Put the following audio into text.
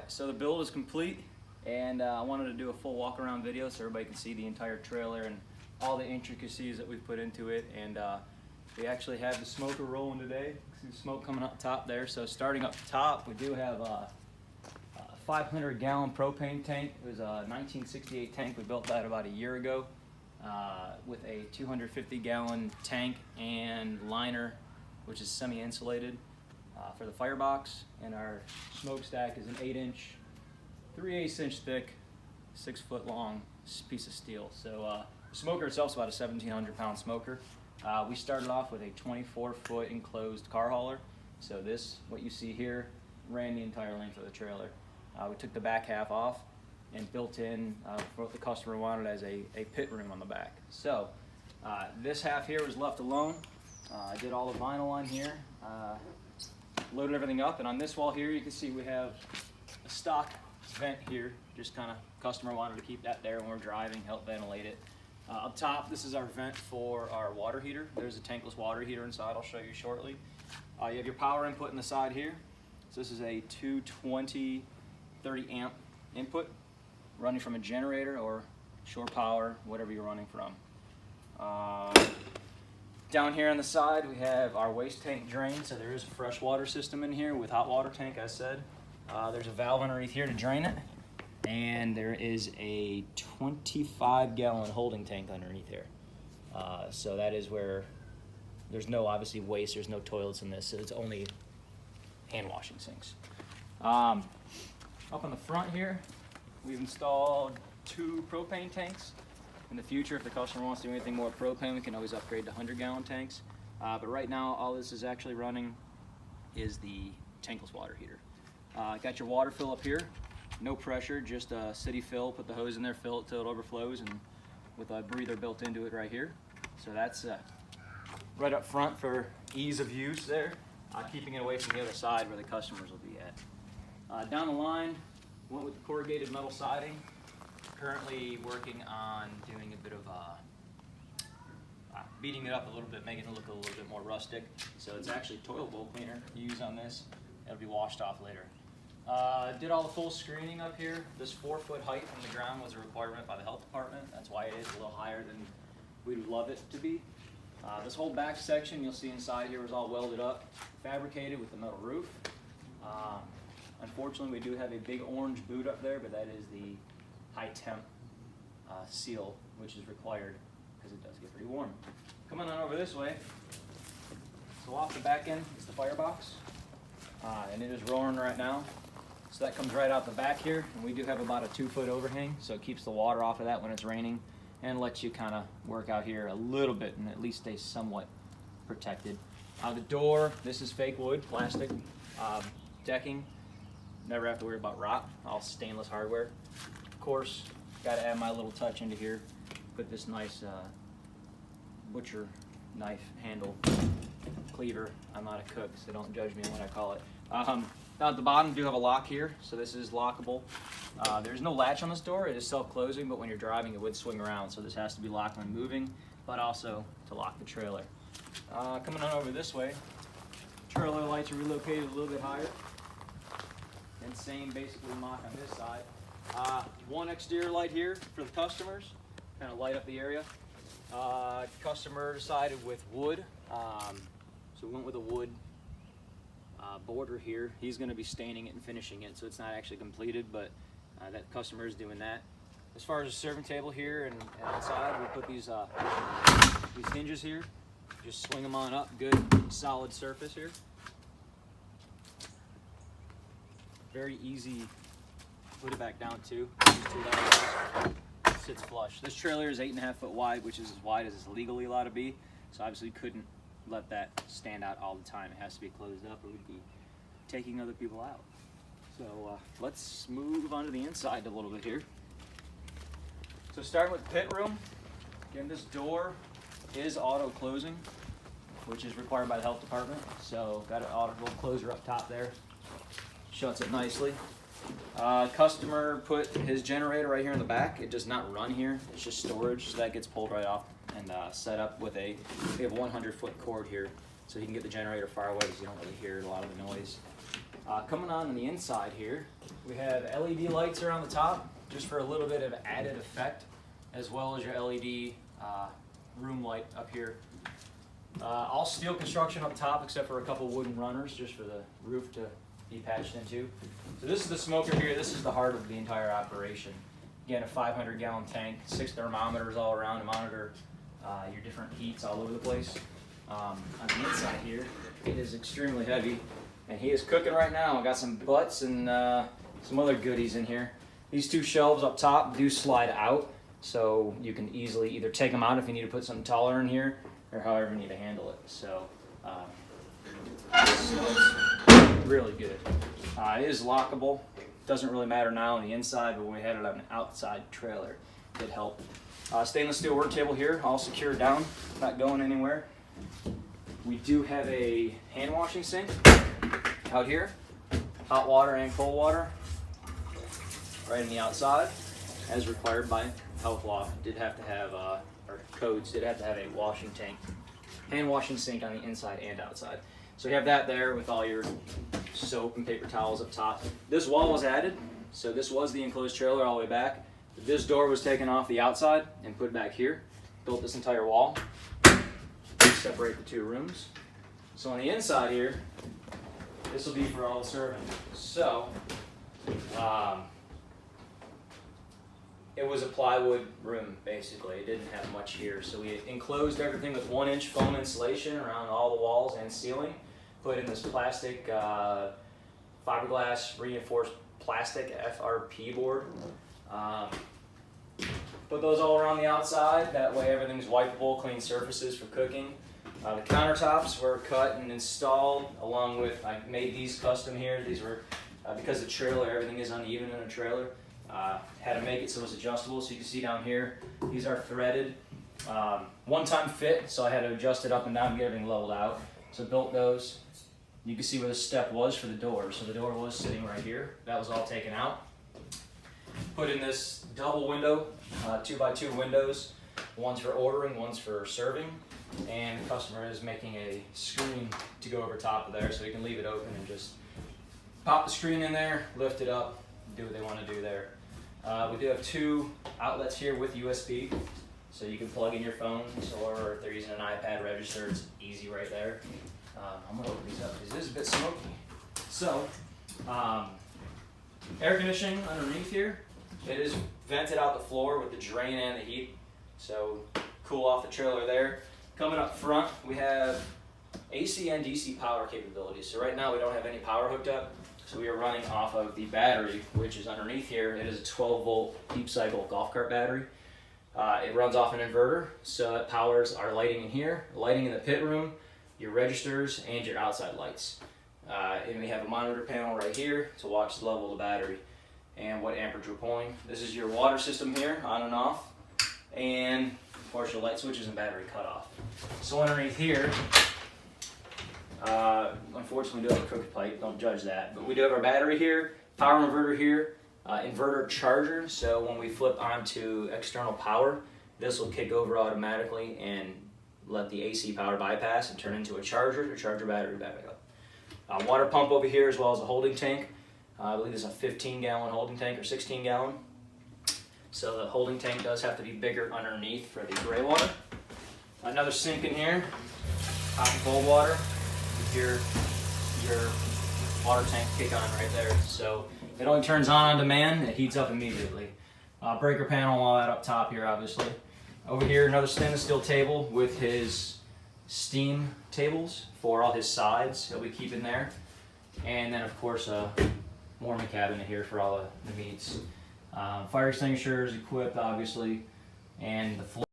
So the build is complete, and I wanted to do a full walk around video so everybody can see the entire trailer and all the intricacies that we've put into it. And we actually have the smoker rolling today. See the smoke coming up top there. So starting up top, we do have a 500-gallon propane tank. It was a 1968 tank. We built that about a year ago with a 250-gallon tank and liner, which is semi-insulated for the firebox. And our smokestack is an 8-inch, 3/8 inch thick, 6-foot long piece of steel. So the smoker itself is about a 1,700-pound smoker. We started off with a 24-foot enclosed car hauler. So this, what you see here, ran the entire length of the trailer. We took the back half off and built in what the customer wanted as a pit room on the back. So this half here was left alone. I did all the vinyl on here, loaded everything up, and on this wall here you can see we have a stock vent here. Just kind of customer wanted to keep that there when we're driving, help ventilate it. Up top, this is our vent for our water heater. There's a tankless water heater inside, I'll show you shortly. You have your power input in the side here. So this is a 220 30 amp input running from a generator or shore power, whatever you're running from. Down here on the side we have our waste tank drain, so there is a fresh water system in here with hot water tank, as said. There's a valve underneath here to drain it, and there is a 25-gallon holding tank underneath here. So that is where there's no obviously waste, there's no toilets in this, so it's only hand washing sinks. Up on the front here, we've installed 2 propane tanks. In the future, if the customer wants to do anything more propane, we can always upgrade to 100-gallon tanks. But right now, all this is actually running is the tankless water heater. Got your water fill up here, no pressure, just a city fill. Put the hose in there, fill it till it overflows, and with a breather built into it right here. So that's right up front for ease of use there, keeping it away from the other side where the customers will be at. Down the line, went with the corrugated metal siding. Currently working on doing a bit of beating it up a little bit, making it look a little bit more rustic. So it's actually toilet bowl cleaner to use on this. It'll be washed off later. Did all the full screening up here. This 4-foot height from the ground was a requirement by the health department. That's why it is a little higher than we would love it to be. This whole back section you'll see inside here was all welded up, fabricated with the metal roof. Unfortunately, we do have a big orange boot up there, but that is the high temp seal, which is required because it does get pretty warm. Coming on over this way, so off the back end is the firebox, and it is roaring right now. So that comes right out the back here, and we do have about a 2-foot overhang, so it keeps the water off of that when it's raining and lets you kind of work out here a little bit and at least stay somewhat protected. The door, this is fake wood, plastic decking. Never have to worry about rot, all stainless hardware. Of course, got to add my little touch into here. Put this nice butcher knife handle cleaver. I'm not a cook, so don't judge me on what I call it. Down at the bottom, we do have a lock here, so this is lockable. There's no latch on this door, it is self-closing, but when you're driving it would swing around, so this has to be locked when moving, but also to lock the trailer. Coming on over this way, trailer lights are relocated a little bit higher. And same basically mock on this side. One exterior light here for the customers, kind of light up the area. Customer decided with wood, so we went with a wood border here. He's going to be staining it and finishing it, so it's not actually completed, but that customer is doing that. As far as the serving table here and outside, we put these hinges here. Just swing them on up, good solid surface here. Very easy, put it back down too. Sits flush. This trailer is 8.5 foot wide, which is as wide as it's legally allowed to be. So obviously couldn't let that stand out all the time. It has to be closed up or we'd be taking other people out. So let's move on to the inside a little bit here. So starting with the pit room, again this door is auto closing, which is required by the health department. So got an auto closer up top there. Shuts it nicely. Customer put his generator right here in the back. It does not run here. It's just storage, so that gets pulled right off and set up with we have a 100-foot cord here, so he can get the generator far away because you don't really hear a lot of the noise. Coming on the inside here, we have LED lights around the top, just for a little bit of added effect, as well as your LED room light up here. All steel construction up top, except for a couple wooden runners, just for the roof to be patched into. So this is the smoker here. This is the heart of the entire operation. Again, a 500-gallon tank, 6 thermometers all around to monitor your different heats all over the place. On the inside here, it is extremely heavy, and he is cooking right now. I got some butts and some other goodies in here. These 2 shelves up top do slide out, so you can easily either take them out if you need to put something taller in here, or however you need to handle it. So this is really good. It is lockable. Doesn't really matter now on the inside, but when we had it on an outside trailer, it helped. Stainless steel work table here, all secured down, not going anywhere. We do have a hand washing sink out here, hot water and cold water, right on the outside, as required by health law. Did have to have, our codes did have to have a washing tank, hand washing sink on the inside and outside. So you have that there with all your soap and paper towels up top. This wall was added, so this was the enclosed trailer all the way back. This door was taken off the outside and put back here. Built this entire wall to separate the 2 rooms. So on the inside here, this will be for all the serving. So it was a plywood room, basically. It didn't have much here. So we enclosed everything with 1-inch foam insulation around all the walls and ceiling. Put in this plastic fiberglass reinforced plastic FRP board. Put those all around the outside. That way everything's wipeable, clean surfaces for cooking. The countertops were cut and installed along with, I made these custom here. These were, because the trailer, everything is uneven in a trailer. Had to make it so it's adjustable. So you can see down here, these are threaded. One-time fit, so I had to adjust it up and down to get everything leveled out. So built those. You can see where the step was for the door. So the door was sitting right here. That was all taken out. Put in this double window, 2x2 windows. One's for ordering, one's for serving. And the customer is making a screen to go over top of there, so you can leave it open and just pop the screen in there, lift it up, do what they want to do there. We do have 2 outlets here with USB, so you can plug in your phones, or if they're using an iPad register, it's easy right there. I'm going to open these up because it is a bit smoky. So, air conditioning underneath here. It is vented out the floor with the drain and the heat, so cool off the trailer there. Coming up front, we have AC and DC power capabilities. So right now we don't have any power hooked up, so we are running off of the battery, which is underneath here. It is a 12-volt deep cycle golf cart battery. It runs off an inverter, so it powers our lighting in here, lighting in the pit room, your registers, and your outside lights. And we have a monitor panel right here to watch the level of the battery and what amperage we're pulling. This is your water system here, on and off, and of course your light switches and battery cutoff. So underneath here, unfortunately we do have a crooked pipe, don't judge that, but we do have our battery here, power inverter here, inverter charger, so when we flip onto external power, this will kick over automatically and let the AC power bypass and turn into a charger to charge your battery back up. Water pump over here, as well as a holding tank. I believe it's a 15-gallon holding tank or 16-gallon. So the holding tank does have to be bigger underneath for the gray water. Another sink in here, hot and cold water. With your water tank kick on right there. So it only turns on demand, it heats up immediately. Breaker panel, all that up top here, obviously. Over here, another stainless steel table with his steam tables for all his sides that we keep in there. And then, of course, a warming cabinet here for all the meats. Fire extinguishers equipped, obviously, and the floor.